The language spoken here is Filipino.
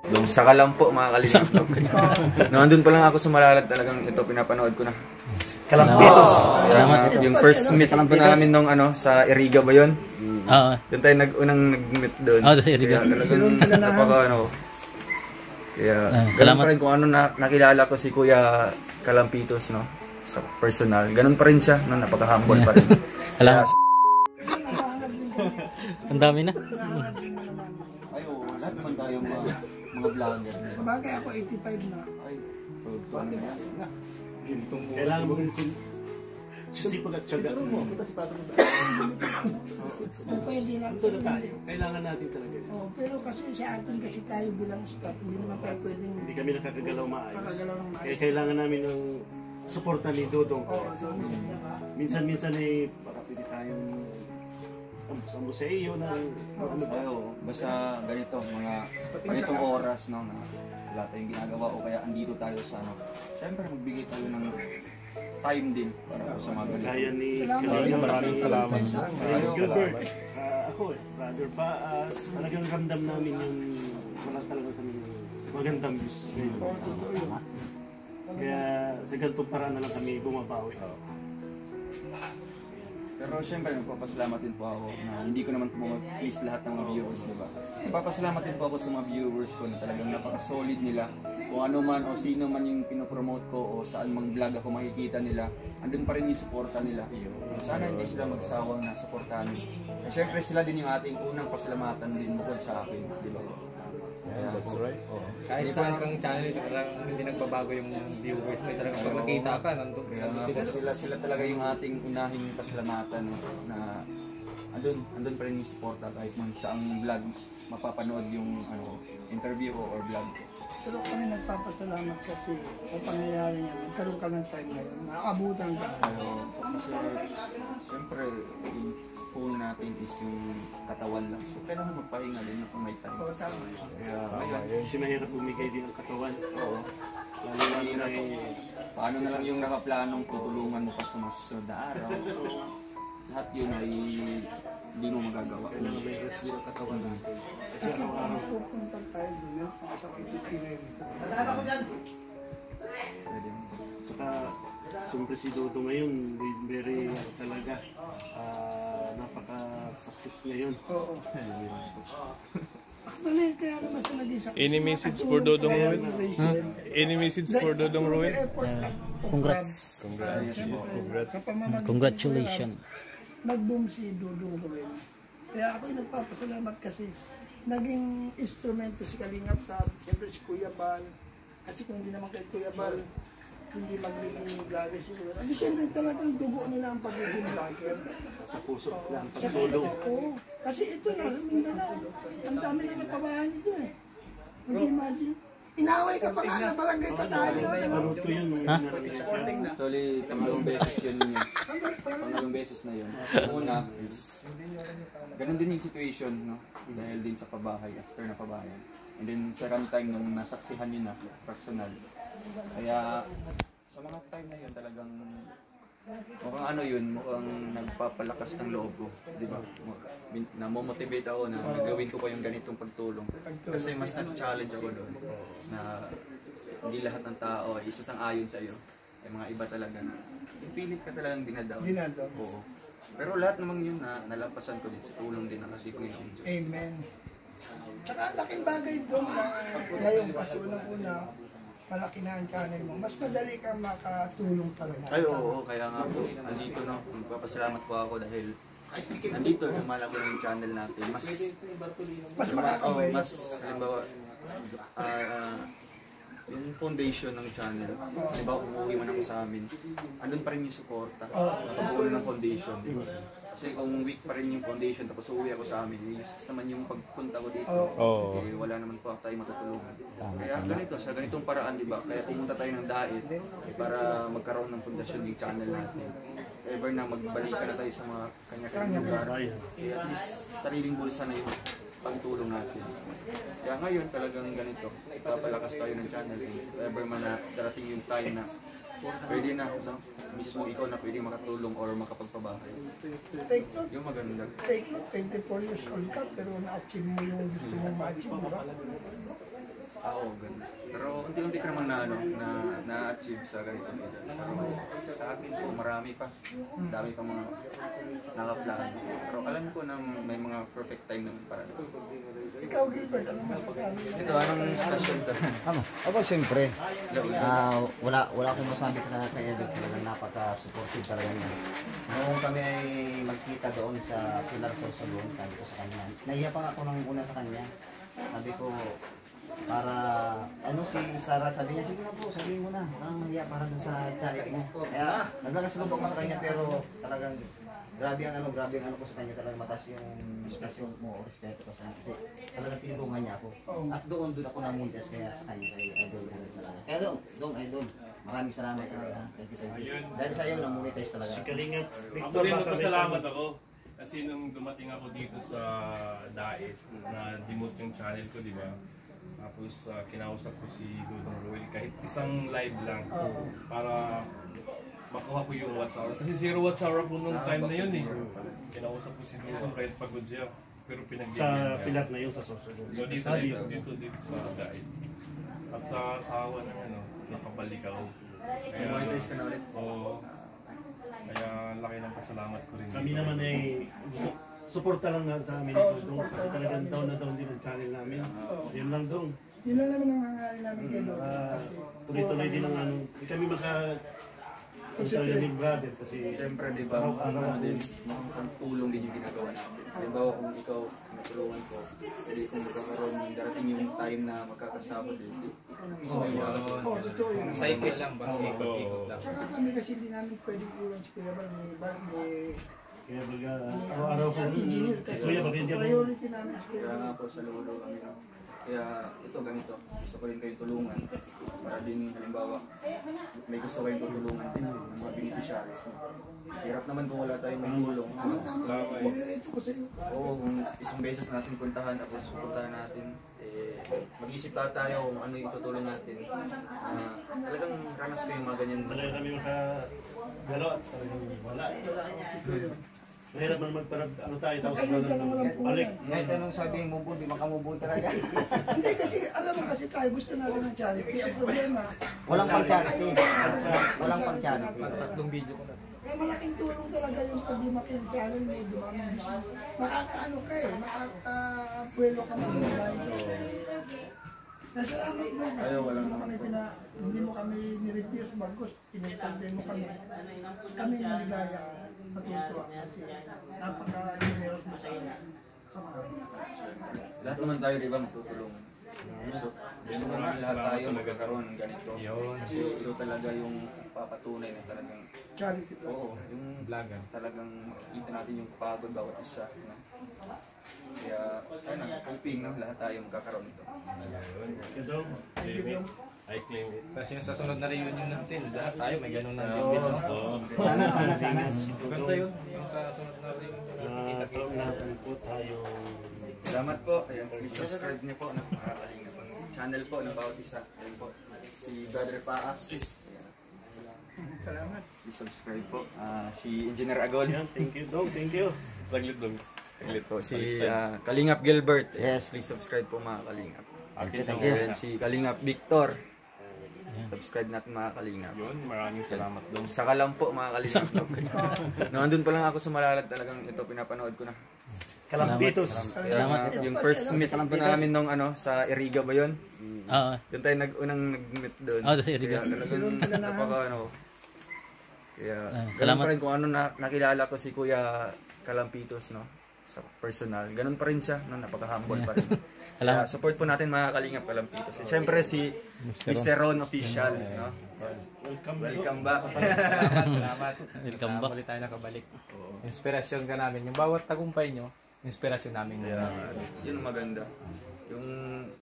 Doon saka lang po mga kalingap. No, andun pa lang ako sa Malalag talagang ito pinapanood ko na. Kalampitos. Yung first meet pa namin nung sa Iriga ba yun? Oo. Doon tayo unang nag-meet doon. Oo, sa Iriga. Kaya talagang napaka Kaya ganun pa rin kung ano nakilala ko si Kuya Kalampitos, no? Sa personal. Ganun pa rin siya, no? Napaka-humble pa rin. Salamat. Ang dami na. Ay, oo. Lahat naman tayo mga vlogger. Sabagay ako 85 na. Ay, kailangan mo sisipag at tiyaga. Pwede lang. Kailangan natin talaga. Oh, pero kasi sa atin kasi tayo bilang staff, hindi naman tayo pwedeng Hindi kami nakakagalaw maayos. makagalaw ng Kaya kailangan namin ng suporta ni Dodong. Minsan-minsan ay baka pwede tayong ambos-ambos sa iyo na ano ba? Ayo, basta ganito, ganitong oras, no, na wala tayong ginagawa o kaya andito tayo sa Siyempre, magbigay tayo ng time din para sa mga ganito. Gaya ni Maraming salamat. Gilbert. Ako brother Paas. Talagang ramdam namin yung wala talaga kami magandang views. Kaya sa ganitong paraan na lang kami bumabawi. Pero siyempre, nagpapasalamat din po ako na hindi ko naman po ma-please lahat ng mga viewers, di ba? Nagpapasalamat din po ako sa mga viewers ko na talagang napaka-solid nila. Kung ano man o sino man yung pinopromote ko o saan mang vlog ako makikita nila, andun pa rin yung suporta nila. Sana hindi sila magsawang na suportahan. Siyempre, sila din yung ating unang pasalamatan din bukod sa akin, di ba? That's right. Kahit saan kang channel, parang hindi nagbabago yung viewers mo. Talagang pag nakita ka, nandun. Kaya sila talaga yung ating unahing pasalamatan na andun pa rin yung suporta kahit man saang vlog mapapanood yung interview or vlog. Pero kami nagpapasalamat kasi sa pangyayari niya, nagkaroon ka ng time ngayon, naabutan ka. Kasi siyempre, yung phone natin is yung katawan lang. So, kailangan magpahinga din kung may time. Kaya ngayon, Kasi mahirap bumigay din ang katawan. oo. Lalo na Paano na lang yung nakaplanong tutulungan mo pa sa masusunod na araw. Lahat yun ay hindi mo magagawa. may rest din ang katawan natin. Kasi araw-araw pupunta tayo doon, yung pakasa ko yung pinay nito. Pwede mo. Saka, siyempre si Dodo ngayon, very talaga, napaka-success ngayon. Oo. Actually, kaya naman siya naging success. Any message for Dodong Ruin? Any message for Dodong Ruin? Congrats. Congratulations. Nag-boom si Dodong Ruin. Kaya ako'y nagpapasalamat kasi naging instrumento si Kalingap Tab, siyempre si Kuya Bal. Kasi kung hindi naman kay Kuya Bal, hindi magiging vlogger si Kuya Bal. At siyempre talagang dugo nila ang pagiging vlogger. Sa puso lang, pagtulong. Oo. Kasi ito na, ang dami na nagpabahan nito eh. Hindi imagine. Inaway ka pa nga na barangay Tatayo. Naruto yun nung narating siya. Actually, pangalong beses yun yun. Pangalong beses na yun. Una is, ganun din yung situation, no? Dahil din sa pabahay, after na pabahay. And then sa runtime nung nasaksihan yun na, personal. Kaya sa mga time na yun talagang mukhang ano yun, mukhang nagpapalakas ng loob ko, di ba? Namomotivate ako na gagawin ko pa yung ganitong pagtulong. Kasi mas na-challenge ako doon na hindi lahat ng tao ay isasang-ayon sa iyo. Yung mga iba talaga na pilit ka talagang dinadaw. Oo. Pero lahat namang yun na nalampasan ko din sa tulong din ng Kuya Shinjo. Amen. Tsaka ang laking bagay doon na ngayon kasi unang-una, malaki na ang channel mo, mas madali kang makatulong talaga. Ay, oo, kaya nga po, nandito no, magpapasalamat po ako dahil nandito, lumalaki ng channel natin. Mas makakawin. Mas, halimbawa, yung foundation ng channel, halimbawa umuwi man ako sa amin, andun pa rin yung suporta, pag-uwi ng foundation. Kasi kung weak pa rin yung foundation tapos uuwi ako sa amin, useless naman yung pagpunta ko dito. Eh, wala naman po tayo matutulungan. Kaya ganito, sa ganitong paraan, di ba? Kaya pumunta tayo ng Dait para magkaroon ng pundasyon yung channel natin. Ever na magbalik ka na tayo sa mga kanya-kanyang lugar. Kaya at least sariling bulsa na yung pagtulong natin. Kaya ngayon talagang ganito, papalakas tayo ng channel. Ever man na darating yung time na pwede na, no? Mismo ikaw na pwede makatulong or makapagpabahay. Take note, Yung maganda. take note, 24 years old ka pero na-achieve mo yung gusto mong ma-achieve, di ba? Oo, ganun. Pero unti-unti ko naman na-achieve sa ganitong edad. Pero sa akin po, marami pa. Dami pa mga nakaplano. Pero alam ko na may mga perfect time naman para doon. Ikaw, Gilbert, ano masasabi mo? Ito, anong station to? Ako siyempre, wala akong masabi na kay Edwin, talagang napaka-supportive talaga niya. Noong kami ay magkita doon sa Pilar Sorso doon, sabi ko sa kanya, nahiya pa ako nang una sa kanya. Sabi ko, para, si Sarah, sabi niya, sige na po, sabihin mo na, parang nahiya para dun sa channel mo. Kaya, nagkakasalub ako sa kanya, pero talagang, grabe ang ano ko sa kanya, talagang mataas yung respeto ko sa kanya. Kasi talagang tinulungan niya ako. At doon ako namundas kaya sa kanya, kay Idol talaga. Kaya doon, maraming salamat talaga. Thank you. Dahil sa iyo, namonetize talaga. Si Kalingap Ako Victor, rin baka magpasalamat ako. Kasi nung dumating ako dito sa Daet, na demote yung channel ko, di ba? Tapos kinausap ko si Dudong Roel kahit isang live lang para makuha ko yung watts hour. Kasi 0 watts hour ako nung time na yun eh. Kinausap ko si Dudong kahit pagod siya. Pero pinagbigyan sa niya. Pilar na yun sa Sorso. Dito sa Daet. At sa asawa ng nakabalik ako. Kaya, Monetize ka na ulit. oo. Kaya laki ng pasalamat ko rin. Kami naman ay suporta lang nga sa amin ito dong kasi talagang taon na taon din ang channel namin. Yun lang dong. Yun lang naman ang hangarin namin kay Lord. Tuloy-tuloy din ang hindi kami talaga ni brother kasi Siyempre, di ba, ang tulong din yung ginagawa natin. Halimbawa, kung ikaw natulungan ko, jadi kung magkakaroon darating yung time na magkakasama din, ikaw na mismo yung Oo, totoo yun. Cycle lang ba? Ikot-ikot lang. Tsaka kami kasi hindi namin pwedeng iwan si Kuya Bal kaya baga araw-araw ko engineer kasi Kuya baga hindi ako priority namin si Kuya Kaya Bal. nga po sa lolo kami. Kaya ito, ganito. Gusto ko rin kayong tulungan. Para din, halimbawa, may gusto kayong tutulungan din ng mga beneficiaries. Hirap naman kung wala tayong may tulong. Tama, i-rate ko sa iyo. Oo, kung isang beses natin puntahan, tapos puntahan natin, mag-isip lahat tayo kung ano yung tutulong natin. Talagang ranas ko yung mga ganyan. talaga kami makagalaw at talagang wala. Mahirap man tayo tapos Ayun ka lang walang balik. Kahit anong sabihin mo po, di makamubun talaga. Hindi kasi, alam mo kasi tayo gusto natin ng charity. Ang problema, Walang pang-charity. Walang pang-charity. Tatlong video ko na. kaya malaking tulong talaga yung pag lumaki yung channel mo, dumami yung business. Makakaano ka makakapuelo ka mag-buhay. Nasalamat mo kasi hindi mo kami ni-refuse bagos, inintindi mo kami. Kami maligaya, matutuwa kasi napaka-generous mo sa inyo. Lahat naman tayo, di ba, magtutulungan. Gusto ko naman lahat tayo magkakaroon ng ganito. Kasi ito talaga yung papatunay na talagang, Charity. oo, yung Vlogan. talagang makikita natin yung pagod bawat isa. No? Kaya, hoping lahat tayo magkakaroon nito. Ito, I claim it. Kasi yung sa sunod na reunion natin, lahat tayo may ganun na limit, no? Oo. Sana. Maganda yun. Yung sa sunod na reunion. natin po tayo. Salamat po. Ayan, please subscribe niyo po ng Kalinga channel po ng bawat isa. Ayan po. Si Brother Paas. Ayan. Salamat. Please subscribe po. Si Engineer Agol. Yan, thank you dong, thank you. Saglit dong. Saglit po. Si Kalingap Gilbert. Ayan, Yes. please subscribe po mga Kalingap. Thank you. And si Kalingap Victor. Subscribe natin mga Kalingap. Yun, maraming salamat dong. Saka lang po mga Kalingap. No, andun pa lang ako sa Malalag, talagang ito pinapanood ko na. Kalampitos. Kaya yung first meet pa namin nung sa Iriga ba yun? Oo. Doon tayo unang nag-meet doon. Oh, sa Iriga. Kaya talagang napaka Kaya salamat. ganun pa rin kung ano nakilala ko si Kuya Kalampitos, no? Sa personal. Ganun pa rin siya, no? Napaka-humble pa rin. Kaya support po natin mga Kalingap Kalampitos. Siyempre si Mr. Ron Official, no? Welcome back. Salamat. Welcome back. Muli tayo nakabalik. Inspirasyon ka namin. Yung bawat tagumpay nyo, inspirasyon namin. Kaya yun ang maganda. Yung